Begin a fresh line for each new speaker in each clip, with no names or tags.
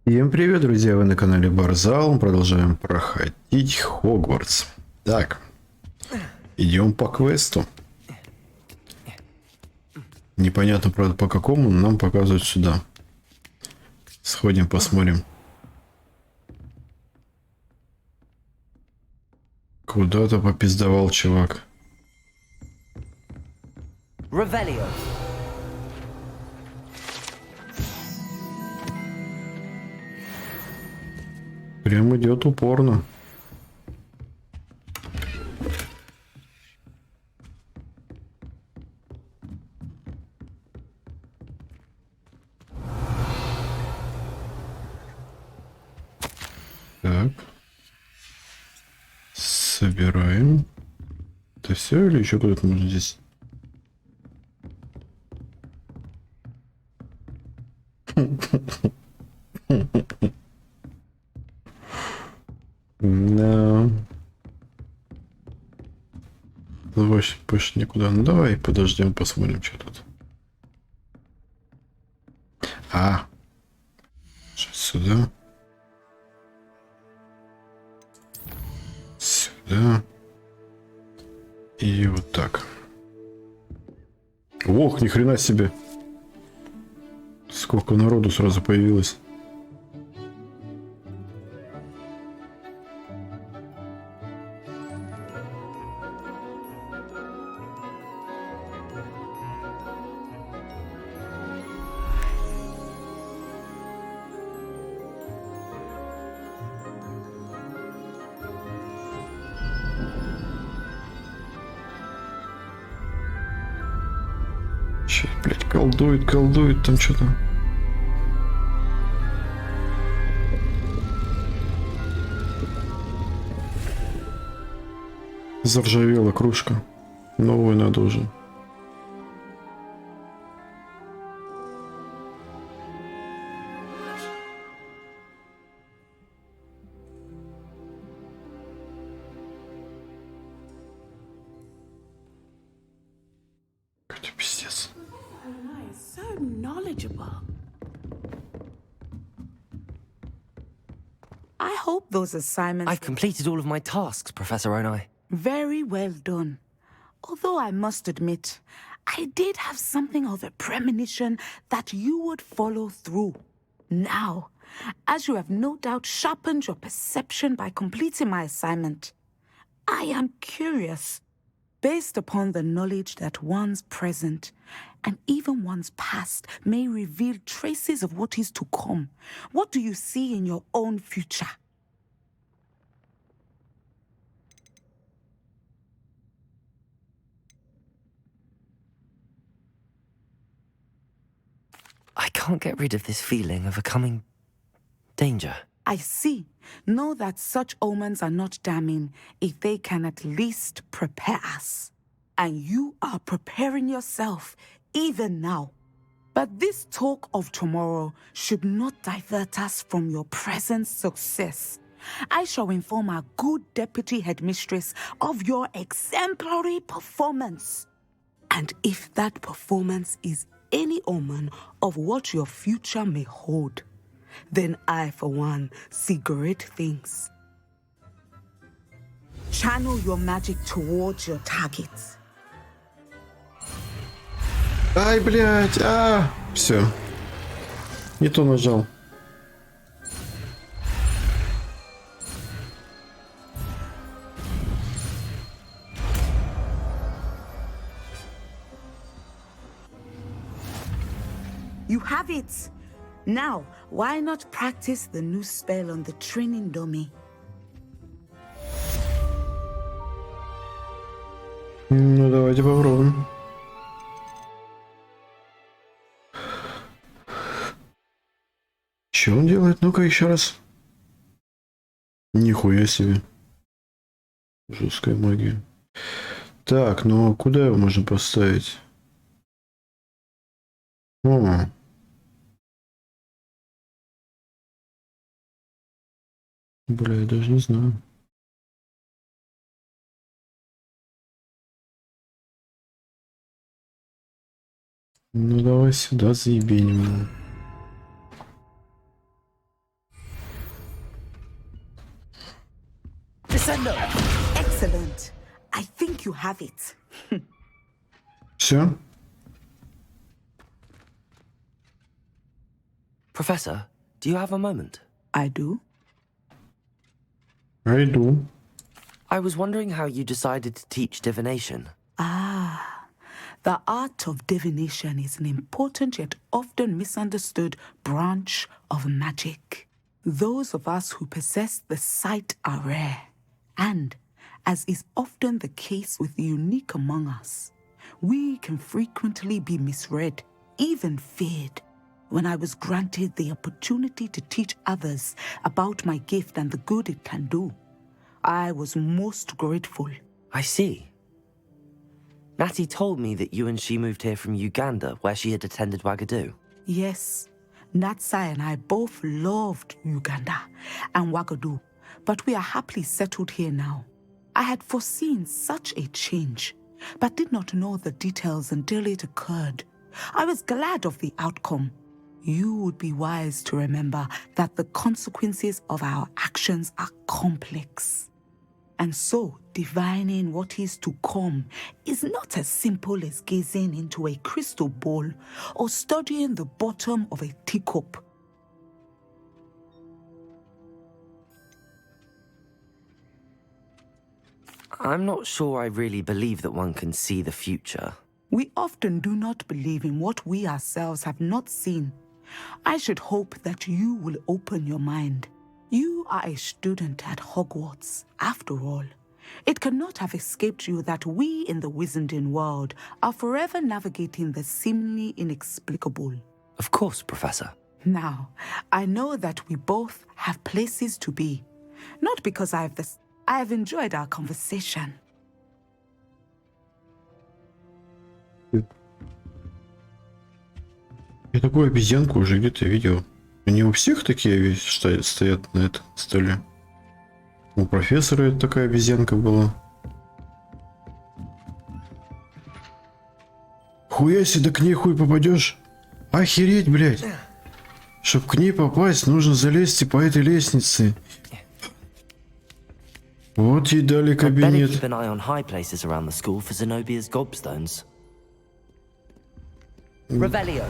Всем привет, друзья! Вы на канале Барзал. Мы продолжаем проходить Хогвартс. Так, идем по квесту. Непонятно, правда, по какому, но нам показывают сюда. Сходим, посмотрим. Куда-то попиздовал чувак.
Revelio.
Прям идет упорно. Так. Собираем. Это все или еще куда-то можно здесь? Да. Больше никуда. Ну давай подождем, посмотрим, что тут. Сейчас сюда. Сюда. И вот так. Ох, ни хрена себе. Сколько народу сразу появилось. Че, блядь, колдует там что-то. Заржавела кружка. Новую надо уже. Какой-то пиздец.
So knowledgeable. I hope those assignments
I've completed all of my tasks, Professor Onai.
very well done. Although I must admit, I did have something of a premonition that you would follow through. Now, as you have no doubt sharpened your perception by completing my assignment, I am curious. Based upon the knowledge that one's present and even one's past may reveal traces of what is to come, what do you see in your own future?
I can't get rid of this feeling of a coming danger.
I see. Know that such omens are not damning if they can at least prepare us. And you are preparing yourself even now. But this talk of tomorrow should not divert us from your present success. I shall inform our good deputy headmistress of your exemplary performance. And if that performance is any omen of what your future may hold, then I, for one, see great things. Channel your magic towards your targets.
Ай, блядь, все. Не то нажал.
You have it! Now, why not practice the new spell on the training dummy?
Ну, давайте попробуем. Что он делает? Ну-ка еще раз. Нихуя себе. Жесткая магия. Так, ну куда его можно поставить? О. Бля, я даже не знаю. Ну давай сюда заебеним его.
Crescendo!
Excellent. I think you have it.
Все?
Professor, do you have a moment?
I do.
Иду.
I was wondering how you decided to teach divination.
The art of divination is an important yet often misunderstood branch of magic. Those of us who possess the sight are rare, and, as is often the case with the unique among us, we can frequently be misread, even feared. When I was granted the opportunity to teach others about my gift and the good it can do, I was most grateful.
I see. Natty told me that you and she moved here from Uganda, where she had attended Wagadu.
Yes, Natsai and I both loved Uganda and Wagadu, but we are happily settled here now. I had foreseen such a change, but did not know the details until it occurred. I was glad of the outcome. You would be wise to remember that the consequences of our actions are complex. And so, divining what is to come is not as simple as gazing into a crystal ball or studying the bottom of a teacup.
I'm not sure I really believe that one can see the future.
We often do not believe in what we ourselves have not seen. I should hope that you will open your mind. You are a student at Hogwarts, after all. It cannot have escaped you that we in the wizarding world are forever navigating the seemingly inexplicable.
Of course, Professor.
Now, I know that we both have places to be. Not because I have enjoyed our conversation.
Я такую обезьянку уже где-то видел. Они у всех такие стоят на этом столе. У профессора такая обезьянка была. Хуя себе, к ней хуй попадешь. Охереть, блядь. Чтоб к ней попасть, нужно залезть по этой лестнице. Вот ей дали
I'd better
кабинет.
keep an eye on high places around the school for Zenobia's gobstones. Revelio.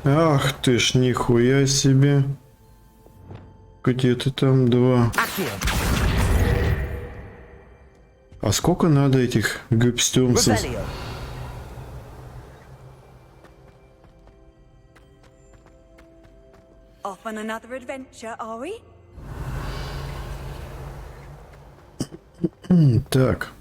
Ах ты ж, нихуя себе. Где ты там два? А сколько надо этих гопстюмсов?
Revelio.
Off on another adventure, are we?
Так.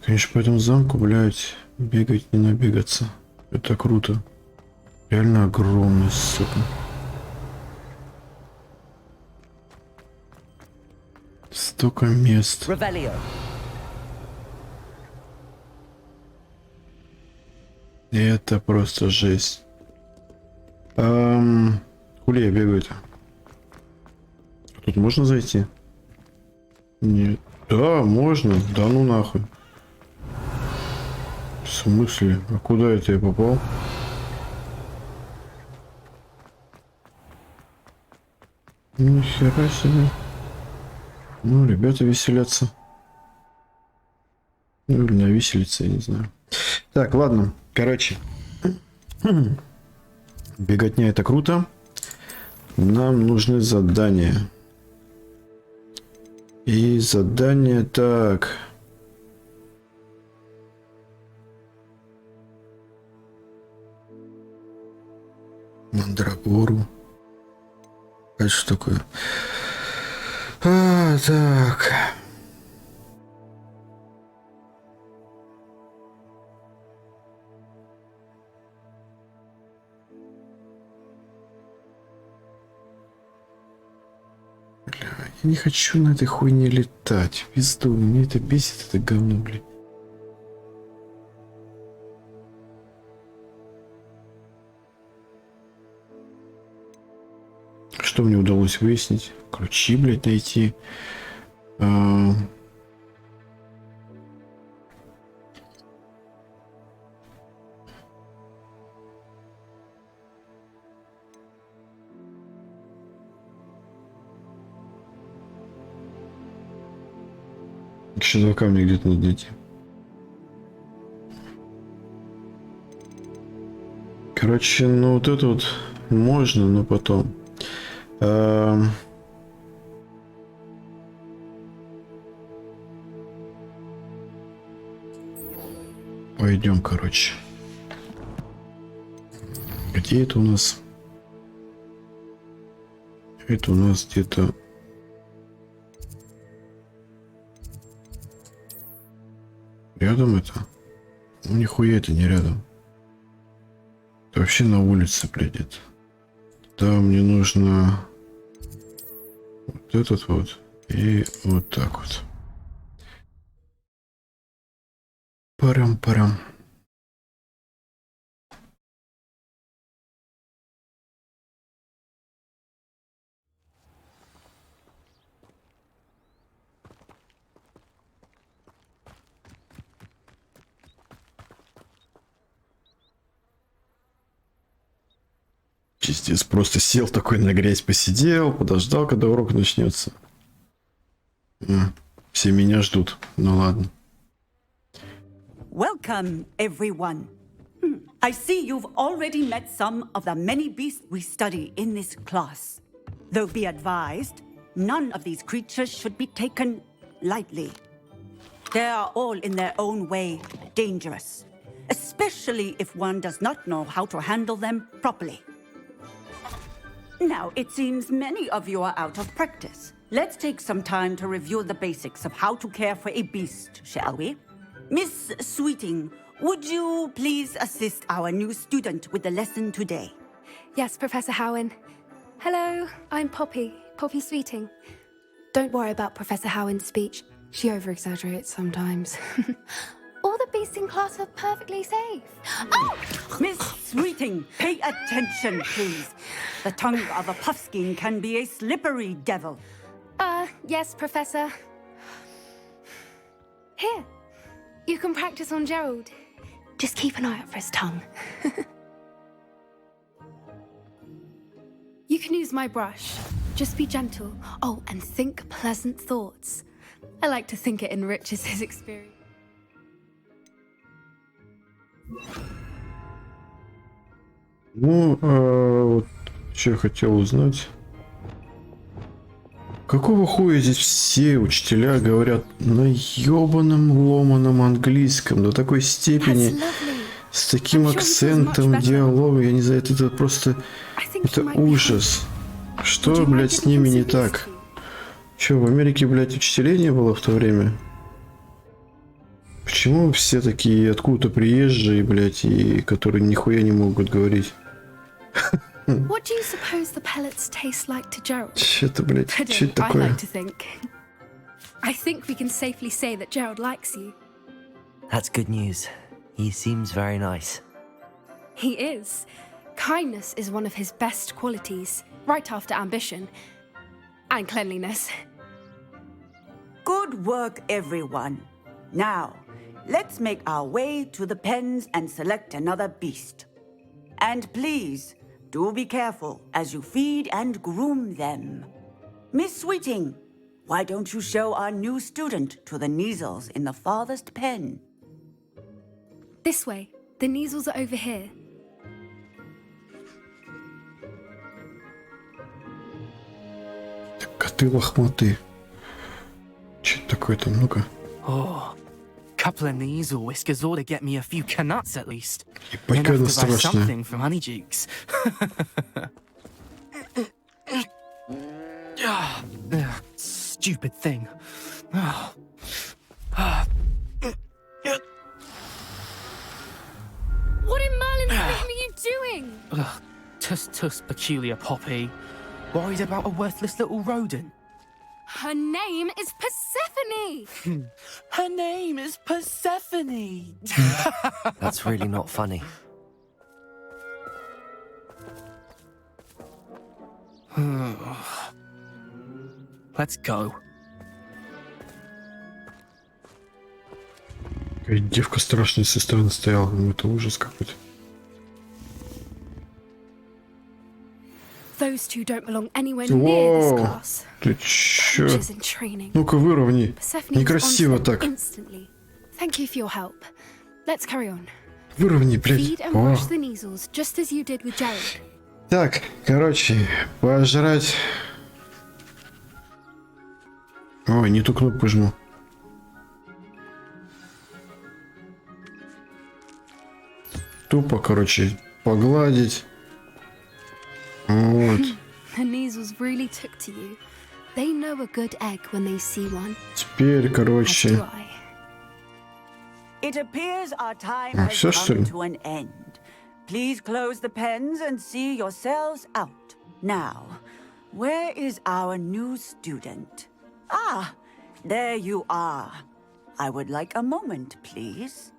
Конечно, по этому замку, блядь, бегать не набегаться. Это круто. Реально огромный, сука. Столько мест.
Revelio.
Это просто жесть. Хули я бегаю-то? Тут можно зайти? Нет. Да, можно. Да ну нахуй. В смысле? А куда это я попал? Нихера себе. Ну, ребята веселятся. Ну, или на виселице, я не знаю. Так, ладно. Короче. Беготня это круто. Нам нужны задания. И задание так. Мандрагору. Это что такое? Так. Я не хочу на этой хуйне летать. В пизду, мне это бесит, это говно, блин. Что мне удалось выяснить? Ключи, блядь, найти. Еще 2 камня где-то надо найти. Короче, ну вот это вот можно, но потом. Пойдем, короче. Где это у нас? Это у нас где-то... Рядом это? Ну, нихуя это не рядом. Это вообще на улице, блядь, это. Да, мне нужно... Вот этот вот. И вот так вот. Парам-парам. Пиздец, просто сел такой на грязь, посидел, подождал, когда урок начнется. Все меня ждут. Ну ладно.
Welcome, everyone. I see you've already met some of the many beasts we study in this class. Though be advised, none of these creatures should be taken lightly. They are all in their own way dangerous, especially if one does not know how to handle them properly. Now, it seems many of you are out of practice. Let's take some time to review the basics of how to care for a beast, shall we? Miss Sweeting, would you please assist our new student with the lesson today?
Yes, Professor Howen. Hello, I'm Poppy Sweeting. Don't worry about Professor Howen's speech. She over-exaggerates sometimes. All the beasts in class are perfectly safe. Oh!
Miss Sweeting, pay attention, please. The tongue of a puffskein can be a slippery devil.
Yes, Professor. Here, you can practice on Gerald. Just keep an eye out for his tongue. You can use my brush. Just be gentle. Oh, and think pleasant thoughts. I like to think it enriches his experience.
Ну, вот что я хотел узнать. Какого хуя здесь все учителя говорят на ёбаном ломаном английском до такой степени, с таким акцентом, диалога, я не знаю, это просто, это ужас. Что, блядь, с ними не так? Чё, в Америке, блядь, учителей не было в то время? Почему все такие откуда-то приезжие, блядь, и которые нихуя не могут говорить?
What do you suppose the pellets taste like to Gerald?
Что-то, блядь, что это
I
такое?
like to think. I think we can safely say that Gerald likes you.
That's good news. He seems very nice.
He is. Kindness is one of his best qualities, right after ambition and cleanliness.
Good work, everyone. Now, let's make our way to the pens and select another beast. And please, do be careful as you feed and groom them. Miss Sweeting, why don't you show our new student to the Kneazles in the farthest pen?
This way. The Kneazles are over here.
Коты лохматы. Что это такое там? Ну-ка.
Oh, couple of Kneazle whiskers ought to get me a few canuts at least.
Ебать,
Enough
она
to buy
страшная.
something from Honeydukes. Stupid thing.
What in Merlin's name are you doing?
Tuss, peculiar Poppy. Worried about a worthless little rodent.
Her name is Persephone!
Her name is Persephone.
That's really not funny.
Let's go.
Какая девка страшная со стороны стояла. Ну это ужас какой-то.
Those those two don't belong anywhere near this
Воу,
class.
ты чё?
Coaches in training.
Ну-ка выровни.
Persephone was
Некрасиво
onto them
так.
instantly. Thank you for your help. Let's carry on.
Выровни, блядь.
Feed and
О.
brush the measles, just as you did with Jared.
Так, короче, пожрать. Ой, не ту кнопку жму. Тупо, короче, погладить. Вот.
The measles really took to you. They know a good egg when they see one.
Теперь,
As
короче.
do I.
It appears our time
Ah,
has
всё, что ли?
come to an end. Please close the pens and see yourselves out. Now, where is our new student? Ah, there you are. I would like a moment, please.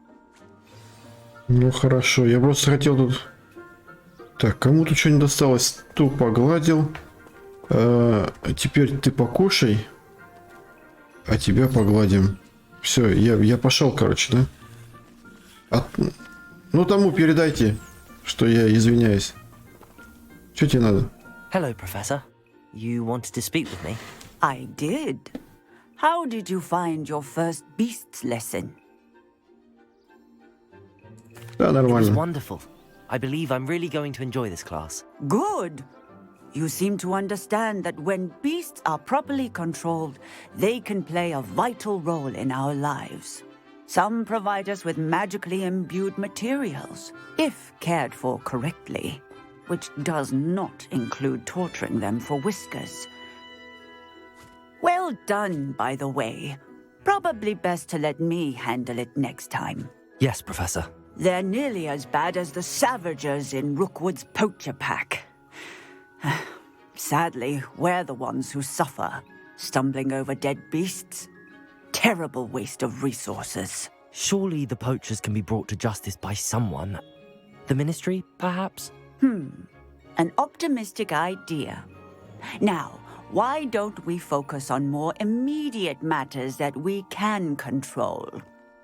Ну хорошо, я просто хотел тут... Так, кому тут что не досталось? Ту погладил. Теперь ты покушай. А тебя погладим. Все, я пошел, короче, да? Ну тому передайте, что я извиняюсь. Что тебе надо?
Hello, Professor. You wanted to speak with me?
I did. How did you find your first beasts lesson?
Да,
It was
нормально.
wonderful. I believe I'm really going to enjoy this class.
Good. You seem to understand that when beasts are properly controlled, they can play a vital role in our lives. Some provide us with magically imbued materials, if cared for correctly, which does not include torturing them for whiskers. Well done, by the way. Probably best to let me handle it next time.
Yes, Professor.
They're nearly as bad as the Savagers in Rookwood's poacher pack. Sadly, we're the ones who suffer, stumbling over dead beasts. Terrible waste of resources.
Surely the poachers can be brought to justice by someone. The Ministry, perhaps?
An optimistic idea. Now, why don't we focus on more immediate matters that we can control?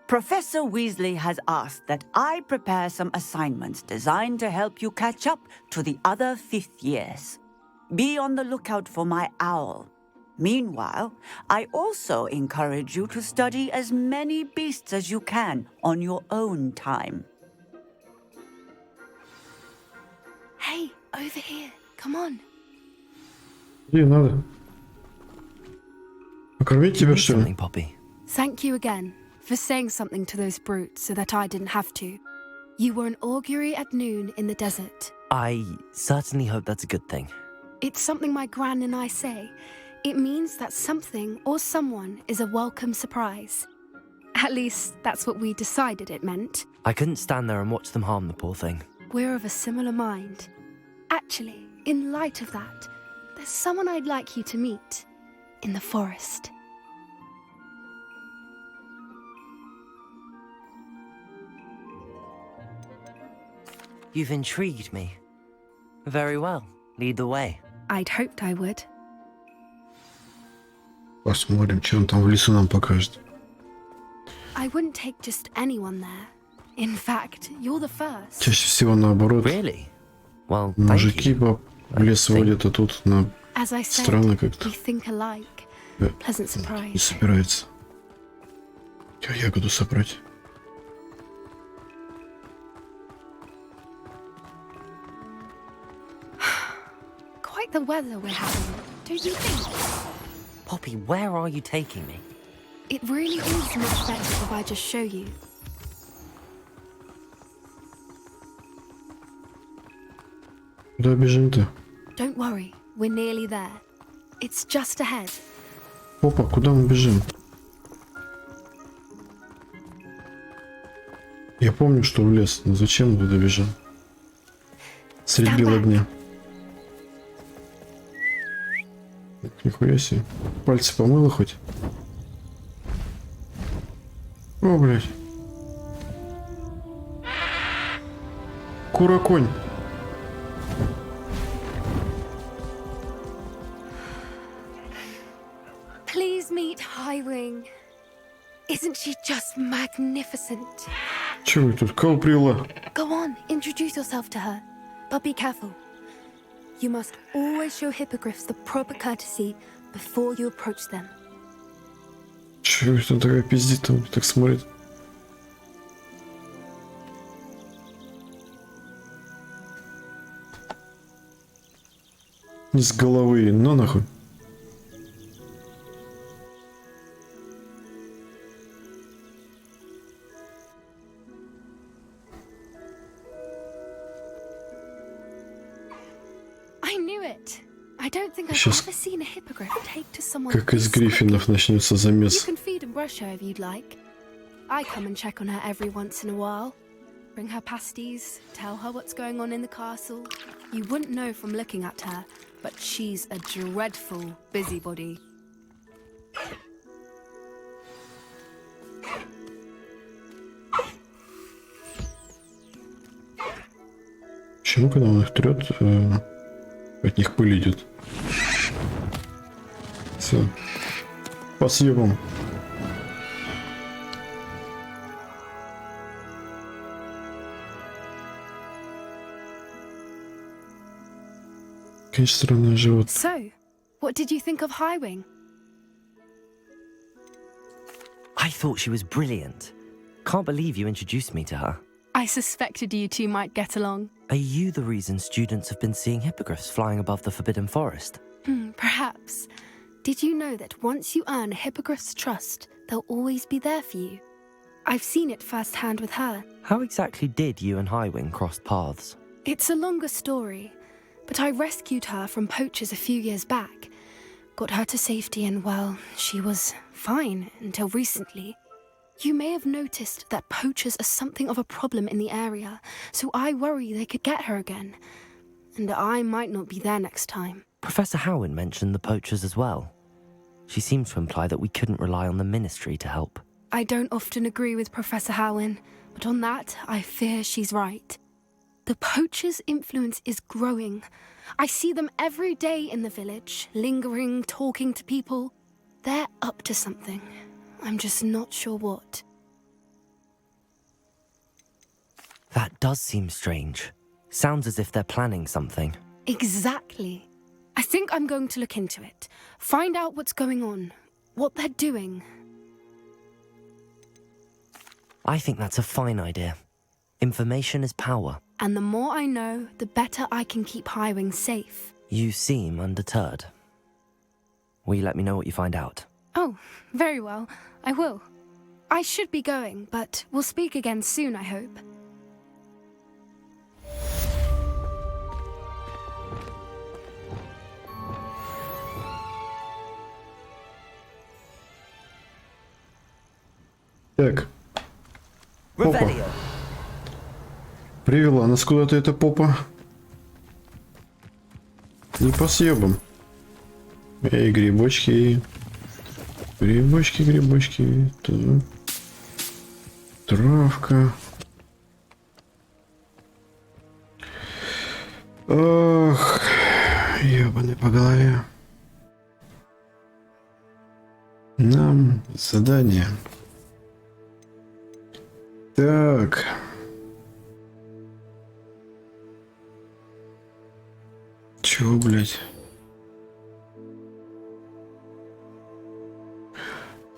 Professor Weasley has asked that I prepare some assignments designed to help you catch up to the other fifth years. Be on the lookout for my owl. Meanwhile, I also encourage you to study as many beasts as you can on your own time.
Hey, over here. Come on.
Где надо? Покормить
You
тебя,
need
что ли?
something, Poppy.
Thank you again for saying something to those brutes so that I didn't have to. You were an augury at noon in the desert.
I certainly hope that's a good thing.
It's something my gran and I say. It means that something or someone is a welcome surprise. At least, that's what we decided it meant.
I couldn't stand there and watch them harm the poor thing.
We're of a similar mind. Actually, in light of that, there's someone I'd like you to meet in the forest.
You've intrigued me. Very well. Lead the way.
I'd hoped I would.
Посмотрим, что он там в лесу нам покажет.
I wouldn't take just anyone there. In fact, you're the first.
Чаще всего наоборот.
Really? Well, thank
Мужики
you.
в лес водят, а тут на...
As I said,
Странно как-то.
we think alike.
Да.
Pleasant
Не
surprise.
собирается. Я ягоду собрать.
Quite the weather we're having, don't you think?
Poppy, where are you taking me?
It really is much better if I just show you.
Куда бежим-то?
Don't worry, we're nearly there. It's just ahead.
Опа, куда мы бежим? Я помню, что в лес, но зачем мы туда бежим? Средь
Stand
бела
back.
дня. Нихуя себе. Пальцы помыла хоть? О, блядь. Кураконь.
Please meet Highwing. Isn't she just magnificent?
Чего вы тут? Кого привела?
Go on, introduce yourself to her. But be careful. You must always show hippogriffs the proper courtesy before you approach them.
Чё это такая пиздит там, так смотрит? С головы, ну нахуй.
I knew it. I don't think I've
Сейчас
ever seen a hippogriff take to someone
как из
this quickly.
Гриффинов начнется
You
замес.
can feed and brush her if you'd like. I come and check on her every once in a while. Bring her pasties, tell her what's going on in the castle. You wouldn't know from looking at her, but she's a dreadful busybody.
Почему, когда он их трет, от них пыль идет? Все. По съебам. Конечно, странное живот.
So, what did you think of Highwing?
I thought she was brilliant. Can't believe you introduced me to her.
I suspected you two might get along.
Are you the reason students have been seeing hippogriffs flying above the Forbidden Forest?
Perhaps. Did you know that once you earn a hippogriff's trust, they'll always be there for you? I've seen it firsthand with her.
How exactly did you and Highwing cross paths?
It's a longer story, but I rescued her from poachers a few years back. Got her to safety and, well, she was fine until recently. You may have noticed that poachers are something of a problem in the area, so I worry they could get her again. And I might not be there next time.
Professor Howin mentioned the poachers as well. She seemed to imply that we couldn't rely on the ministry to help.
I don't often agree with Professor Howin, but on that, I fear she's right. The poachers' influence is growing. I see them every day in the village, lingering, talking to people. They're up to something. I'm just not sure what.
That does seem strange. Sounds as if they're planning something.
Exactly. I think I'm going to look into it. Find out what's going on, what they're doing.
I think that's a fine idea. Information is power.
And the more I know, the better I can keep Highwing safe.
You seem undeterred. Will you let me know what you find out?
Oh, very well. I will. I should be going, but we'll speak again soon, I hope.
Так,
Revelio.
привела нас куда-то эта попа. Не по съебам. Эй, грибочки. Грибочки, грибочки. Так. Травка. Ох, ебаный по голове. Нам задание. Так. Чего, блядь?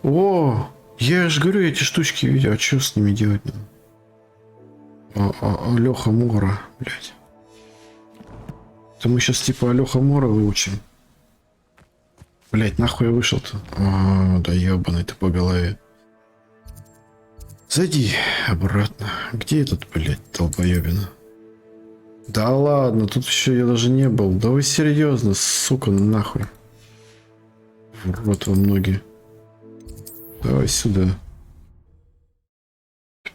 О, я же говорю, эти штучки видел. А что с ними делать надо? Алёха Мора, блядь. Это мы сейчас типа Алёха Мора выучим. Блядь, нахуй я вышел-то? Да ебаный ты по голове. Зайди обратно. Где этот, блядь, долбоебина? Да ладно, тут еще я даже не был. Да вы серьезно, сука, нахуй. В рот вам ноги. Давай сюда.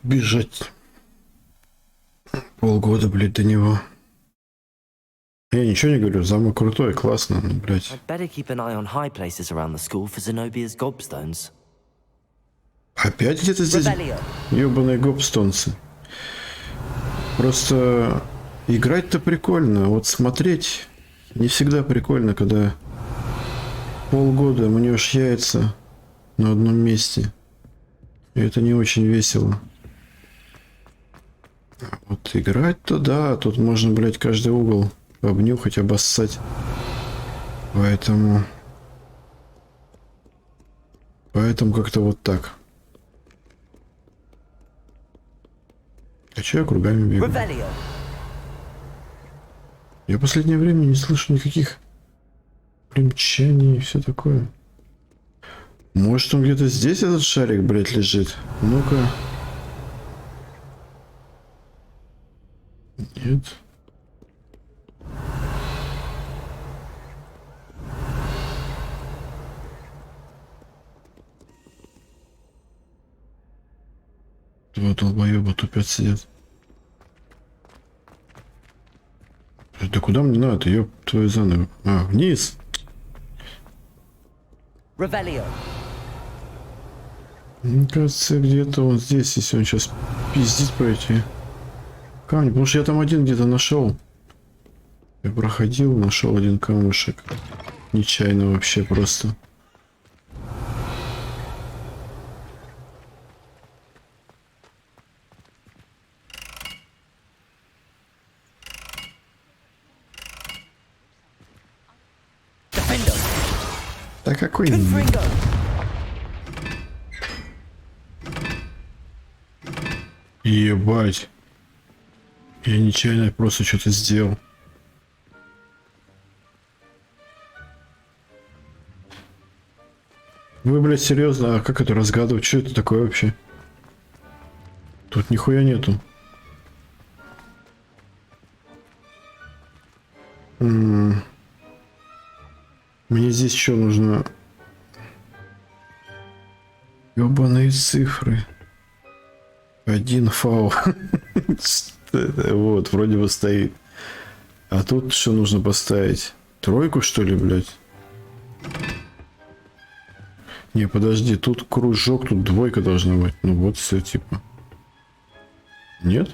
Бежать. Полгода, блядь, до него. Я ничего не говорю, замок крутой, классно, ну, блядь.
I'd better keep an eye on high places around the school for Zenobia's gobstones.
Опять где-то здесь ебаные гопстонцы. Просто играть-то прикольно, вот смотреть не всегда прикольно, когда полгода мнешь яйца на одном месте. И это не очень весело. А вот играть-то да, тут можно, блядь, каждый угол обнюхать, обоссать. Поэтому как-то вот так. А чё я кругами бегаю?
Revelio.
Я в последнее время не слышу никаких примчаний и все такое. Может, он где-то здесь, этот шарик, блядь, лежит? Ну-ка. Нет. Два долбоеба тупят сидят. Да куда мне надо? Ёб твою заново. А, вниз.
Revelio.
Мне кажется, где-то он здесь, если он сейчас пиздит по эти камни. Потому что я там один где-то нашел. Я проходил, нашел один камушек. Нечаянно вообще просто.
Defendo.
Да какой...
Confringo.
Ебать. Я нечаянно просто что-то сделал. Вы, блядь, серьезно? А как это разгадывать? Что это такое вообще? Тут нихуя нету. Мне здесь что нужно? Ёбаные цифры. 1 фау. Вот, вроде бы стоит. А тут что нужно поставить? Тройку, что ли, блядь? Не, подожди, тут кружок, тут двойка должна быть. Ну вот все, типа. Нет?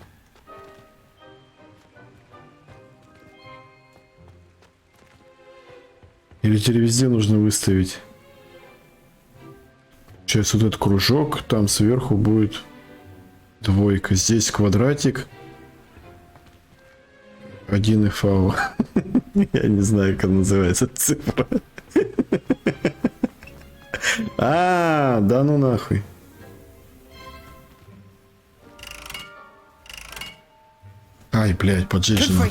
Или тебе везде нужно выставить? Сейчас вот этот кружок, там сверху будет двойка. Здесь квадратик. 1 и фау. Я не знаю, как называется цифра. А, да ну нахуй. Ай, блядь, поджечено.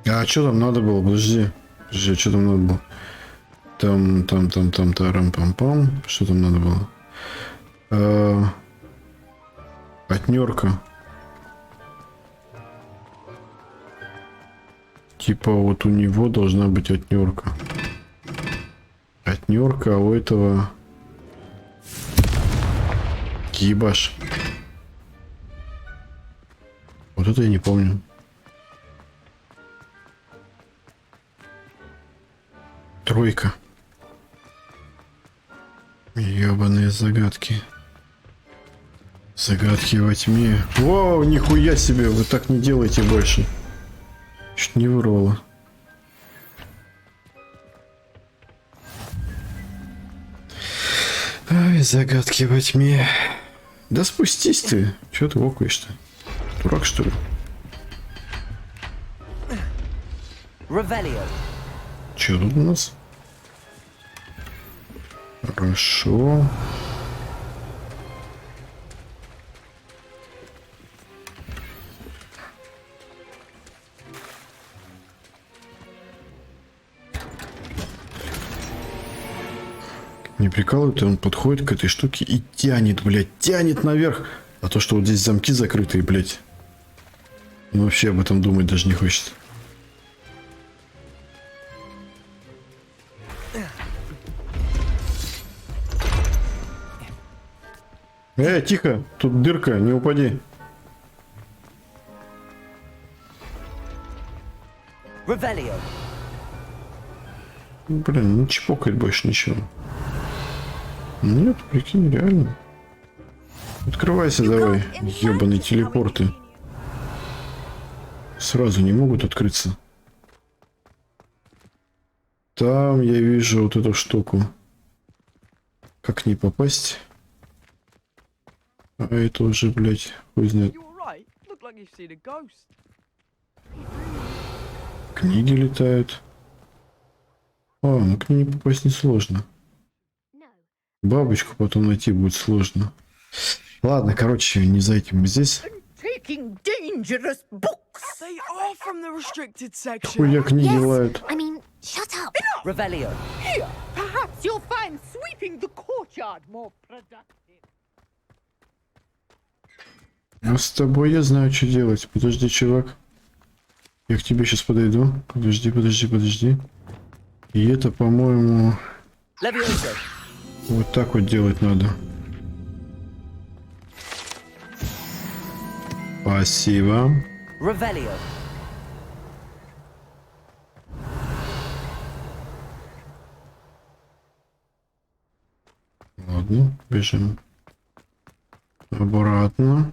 А что там надо было? Подожди. Подожди, что там надо было? Там, тарам-пам-пам. Что там надо было? Отнерка. Типа вот у него должна быть отнерка. Отнерка, а у этого... Ебаш. Вот это я не помню. Тройка. Ёбаные загадки. Загадки во тьме. Воу, нихуя себе, вы так не делайте больше. Чуть не вырвало. Ай, загадки во тьме. Да спустись ты. Чё ты окаешь-то? Дурак, что ли?
Revelio.
Чё тут у нас? Хорошо. Не прикалывает, он подходит к этой штуке и тянет, блядь, тянет наверх. А то, что вот здесь замки закрытые, блядь. Он вообще об этом думать даже не хочет. Тихо, тут дырка, не упади.
Revelio.
Блин, не чпокает больше ничего. Нет, прикинь, реально. Открывайся давай, ебаные телепорты. Сразу не могут открыться. Там я вижу вот эту штуку. Как к ней попасть? А это уже, блядь, хуй знает.
like you've seen a ghost.
Книги летают. Ну к ней попасть несложно. Бабочку потом найти будет сложно. Ладно, короче, не зайти мы здесь.
Taking dangerous books. They are from the restricted section.
Хуя книги лают.
I mean, shut up.
Revelio.
Here, perhaps you'll find sweeping the courtyard more productive.
А с тобой я знаю, что делать. Подожди, чувак. Я к тебе сейчас подойду. Подожди. И это, по-моему,
Levioso.
вот так вот делать надо. Спасибо.
Revelio.
Ладно, бежим обратно.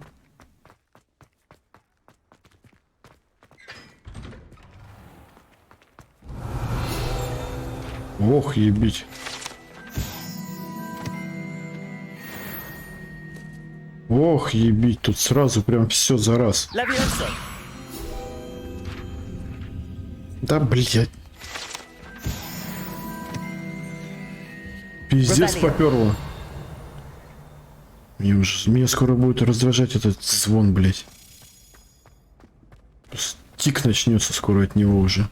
Ох, ебить. Ох, ебить, тут сразу прям все за раз.
Levioso.
Да, блядь. Пиздец поперло. Меня скоро будет раздражать этот звон, блядь. Тик начнется скоро от него уже.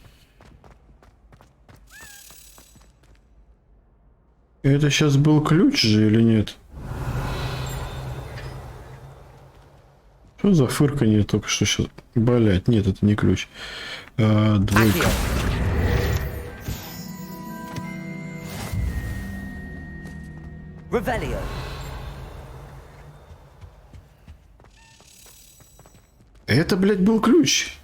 Это сейчас был ключ же или нет? Что за фырканье только что сейчас? Блять, нет, это не ключ. Двойка.
Revelio.
Это, блядь, был ключ.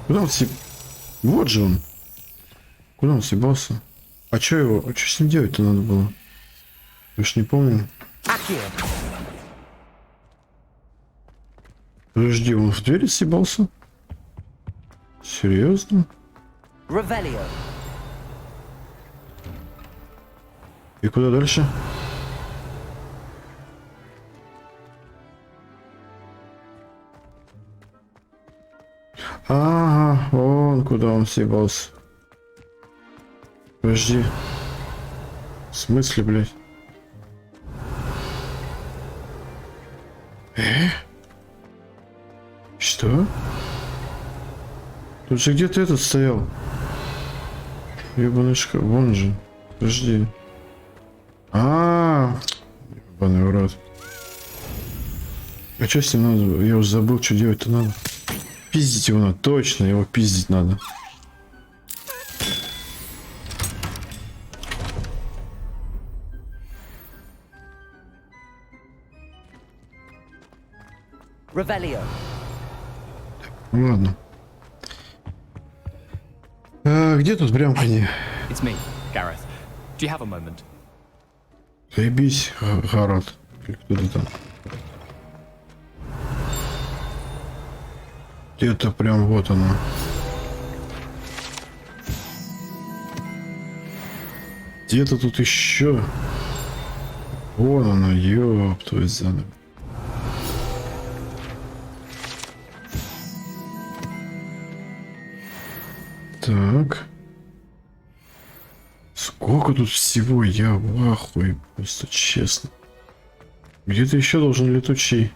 Куда он съеб... Вот же он. Куда он съебался? А чё его? А чё с ним делать-то надо было? Я ж не помню.
Accio.
Подожди, он в двери съебался? Серьезно?
Revelio.
И куда дальше? Ага, вон куда он съебался. Подожди. В смысле, блядь? Что? Тут же где-то этот стоял. Ебаный шкаф. Вон же. Подожди. Ебаный урод. А что с ним надо? Я уже забыл, что делать-то надо. Пиздить его надо. Точно, его пиздить надо.
Revelio.
Ну ладно. Где тут брямканье?
It's me, Gareth. Do you have a moment?
Заебись, Гаррет. Или кто ты там? Где-то прям вот оно. Где-то тут еще. Вон оно, ёб твою заду. Так. Сколько тут всего? Я в ахуе, просто честно. Где-то еще должен летучий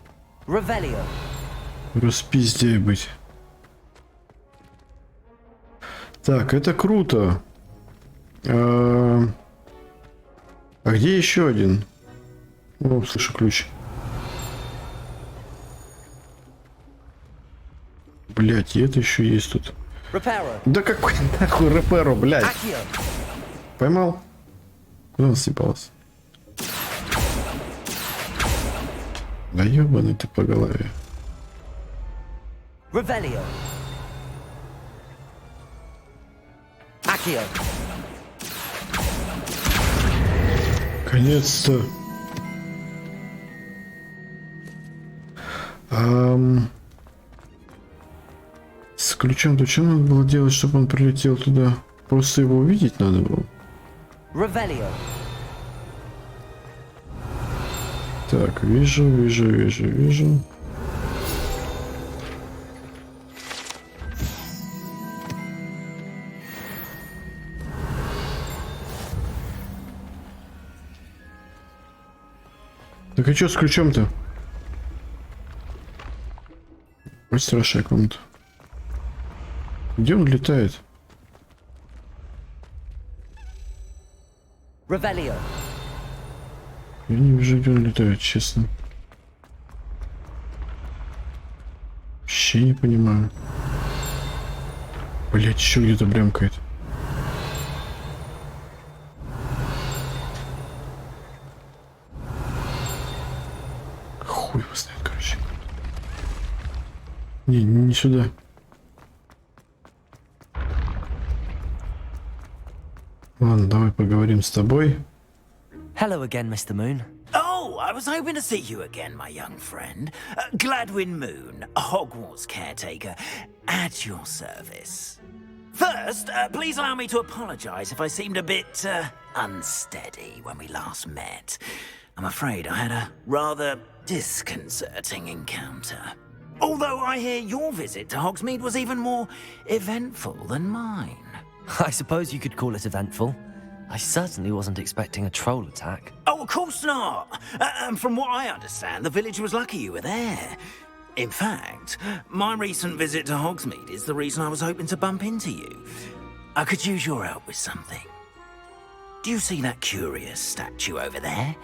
Revelio.
распиздяй быть. Так, это круто. А где еще один? О, слышу ключ. Блять, и это еще есть тут.
Reparo.
Да какой нахуй реперо, блядь.
Accio.
Поймал? Куда он съебался? Да ебаный ты по голове.
Revelio. Accio.
Наконец-то. С ключом-то что надо было делать, чтобы он прилетел туда? Просто его увидеть надо было.
Revelio.
Так, вижу. Так а что с ключом-то? Ой, страшная комната. Где он летает?
Revelio.
Я не вижу, где он летает, честно. Вообще не понимаю. Блять, еще где-то блямкает. Хуй его знает, короче. Не сюда. Ладно, давай поговорим с тобой.
Hello again, Mr. Moon.
Oh, I was hoping to see you again, my young friend. Gladwin Moon, Hogwarts caretaker, at your service. First, please allow me to apologize if I seemed a bit, unsteady when we last met. I'm afraid I had a rather disconcerting encounter. Although I hear your visit to Hogsmeade was even more eventful than mine.
I suppose you could call it eventful. I certainly wasn't expecting a troll attack.
Oh, of course not. And from what I understand, the village was lucky you were there. In fact, my recent visit to Hogsmeade is the reason I was hoping to bump into you. I could use your help with something. Do you see that curious statue over there?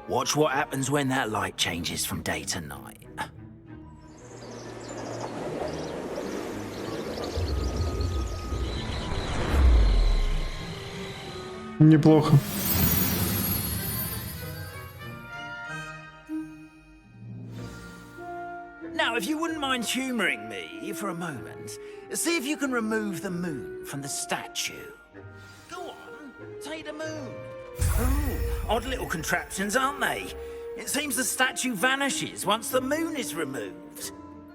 Watch what happens when that light changes from day to night.
Неплохо.
Now, if you wouldn't mind humouring me for a moment, see if you can remove the moon from the statue. Go on, take the moon. Oh, odd little contraptions, aren't they? It seems the statue vanishes once the moon is removed.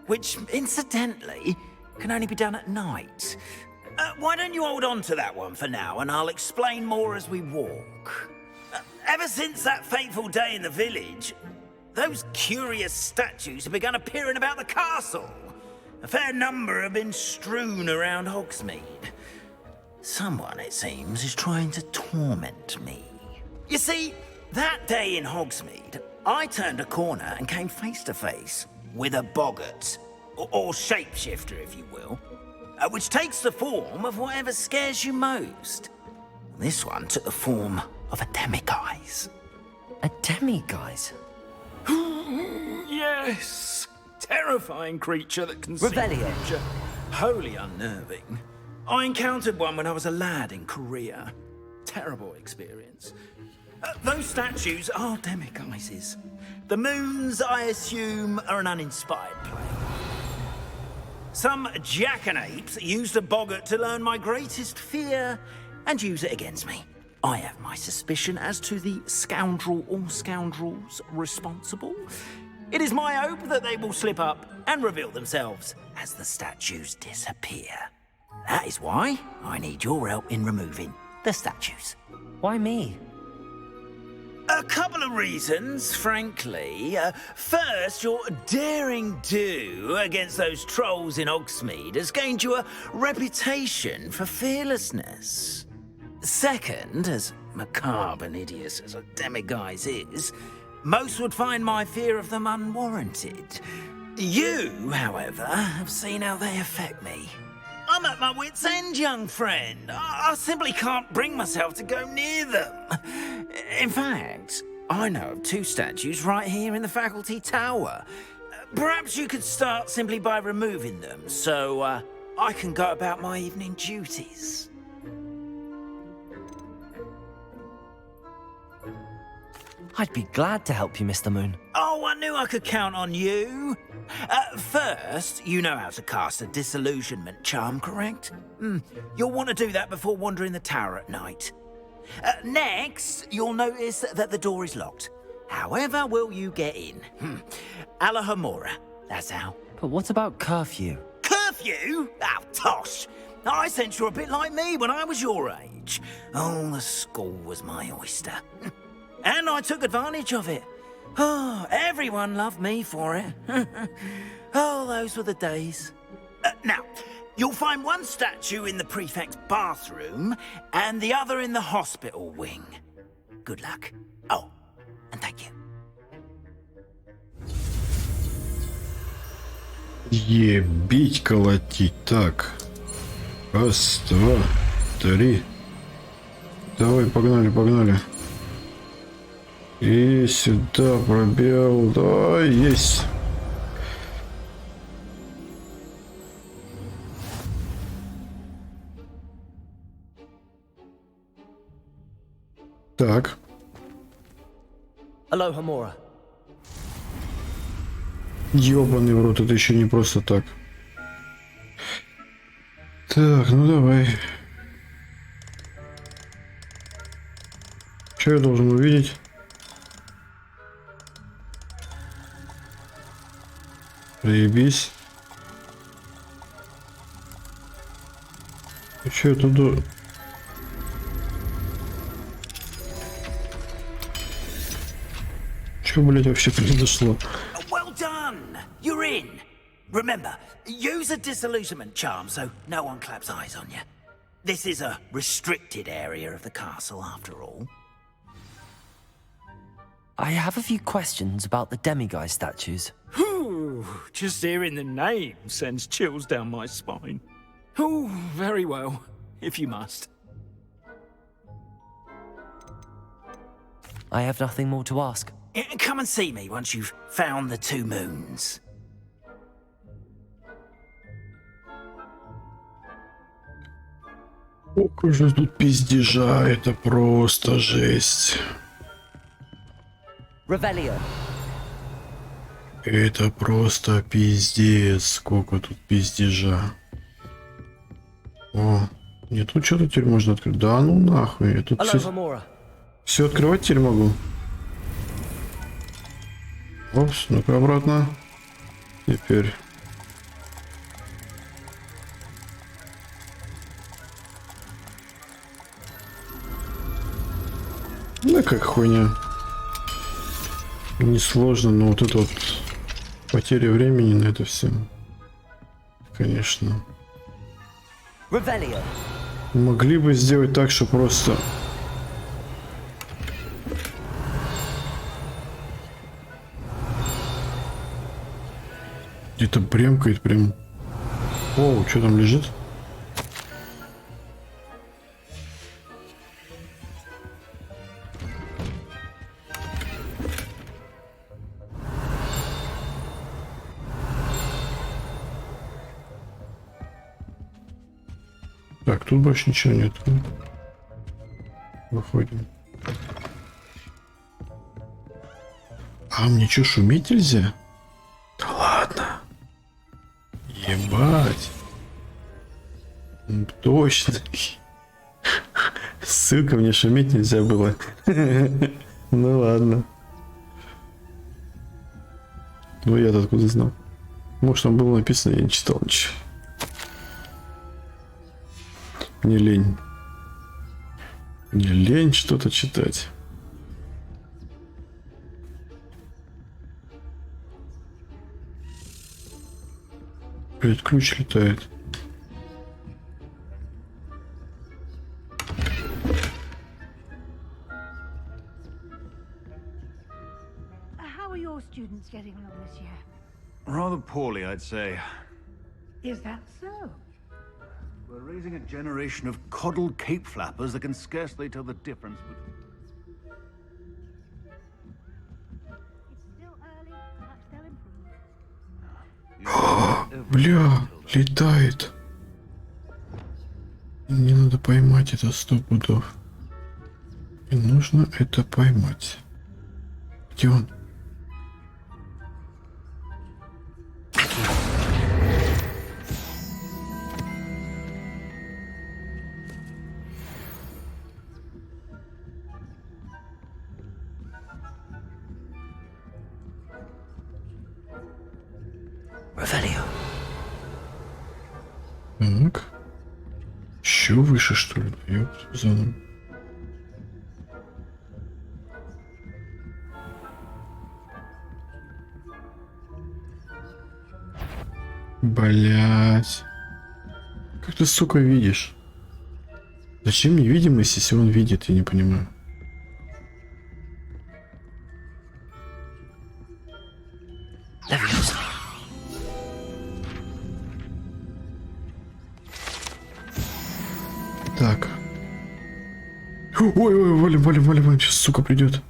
Which, incidentally, can only be done at night. Why don't you hold on to that one for now, and I'll explain more as we walk. Ever since that fateful day in the village, those curious statues have begun appearing about the castle. A fair number have been strewn around Hogsmeade. Someone, it seems, is trying to torment me. You see, that day in Hogsmeade, I turned a corner and came face to face with a boggart, or shapeshifter, if you will, which takes the form of whatever scares you most. This one took the form of a demiguise.
A demiguise?
Yes! Terrifying creature that can
Revelio.
see future. Wholly unnerving. I encountered one when I was a lad in Korea. Terrible experience. Those statues are demiguises. The moons, I assume, are an uninspired plane. Some jackanapes used a boggart to learn my greatest fear and use it against me. I have my suspicion as to the scoundrel or scoundrels responsible. It is my hope that they will slip up and reveal themselves as the statues disappear. That is why I need your help in removing the statues.
Why me?
A couple of reasons, frankly. First, your daring do against those trolls in Hogsmeade has gained you a reputation for fearlessness. Second, as macabre and hideous as a demiguise is, most would find my fear of them unwarranted. You, however, have seen how they affect me. I'm at my wit's end, young friend. I simply can't bring myself to go near them. In fact, I know of two statues right here in the faculty tower. Perhaps you could start simply by removing them, so I can go about my evening duties.
I'd be glad to help you, Mr. Moon.
Oh, I knew I could count on you. First, you know how to cast a disillusionment charm, correct? You'll want to do that before wandering the tower at night. Next, you'll notice that the door is locked. However will you get in? Alahamora, that's how.
But what about curfew?
Curfew? Oh, tosh. I sense you're a bit like me when I was your age. Oh, the school was my oyster. And I took advantage of it. Oh, everyone loved me for it. Oh, those were the days. Now, you'll find one statue in the prefect's bathroom and the other in the hospital wing. Good luck. Oh, and thank you.
Ебить, колотить. Так. Раз, два, три. Давай, погнали, погнали. И сюда пробел. Да, есть. Так.
Aloha, Mora.
Ёбаный в рот, это еще не просто так. Так, ну давай. Что я должен увидеть? Проебись. И что я туда... Что, блядь, вообще произошло?
Well done! You're in. Remember, use a disillusionment charm so no one claps eyes on you. This is a restricted area of the castle, after all.
I have a few questions about the demiguise statues.
Whew, just hearing the name sends chills down my spine. Oh, very well, if you must.
I have nothing more to ask.
Come and see me once you've found the 2 moons.
Сколько же тут пиздежа, это просто жесть.
Revelio.
Это просто пиздец, сколько тут пиздежа. О, не тут что-то теперь можно открыть. Да ну нахуй, я тут
Aloha, Mora.
все открывать теперь могу. Опс, ну-ка обратно. Теперь. Да как хуйня. Несложно, но вот это вот потеря времени на это все. Конечно.
Revelio.
Могли бы сделать так, что просто... Где-то бремкает прям. О, что там лежит? Так, тут больше ничего нет. Выходим. А мне что, шуметь нельзя? Да ладно. Ебать. Точно. Ссылка, мне шуметь нельзя было. Ну ладно. Ну я-то откуда знал? Может там было написано, я не читал ничего. Мне лень. Мне лень что-то читать. Блять, ключ летает.
How are your students getting along this year?
Rather poorly, I'd say.
Is that so?
We're raising a generation of coddled cape flappers that can scarcely tell the difference between...
It's still early. Perhaps they'll improve.
Бля, летает. Мне надо поймать это 100 пудов. И нужно это поймать. Где он?
Revelio.
Так. Еще выше, что ли? Ёпт, заново. Блять. Как ты, сука, видишь? Зачем мне видимость, если он видит, я не понимаю. Ой, валим, сейчас сука придет.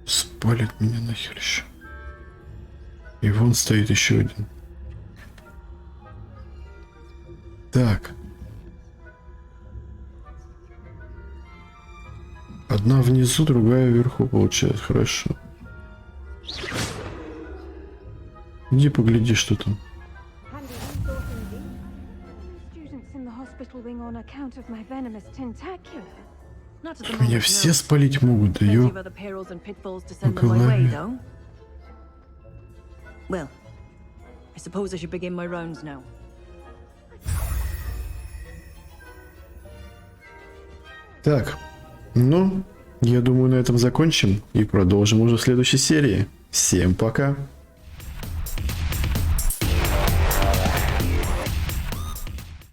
Спалит меня нахер еще. И вон стоит еще один. Так. Одна внизу, другая вверху получается. Хорошо. Иди погляди, что там. Меня все спалить могут, да ё. По голове.
Well, I suppose I should begin my rounds now.
Так, ну, я думаю, на этом закончим и продолжим уже в следующей серии. Всем пока!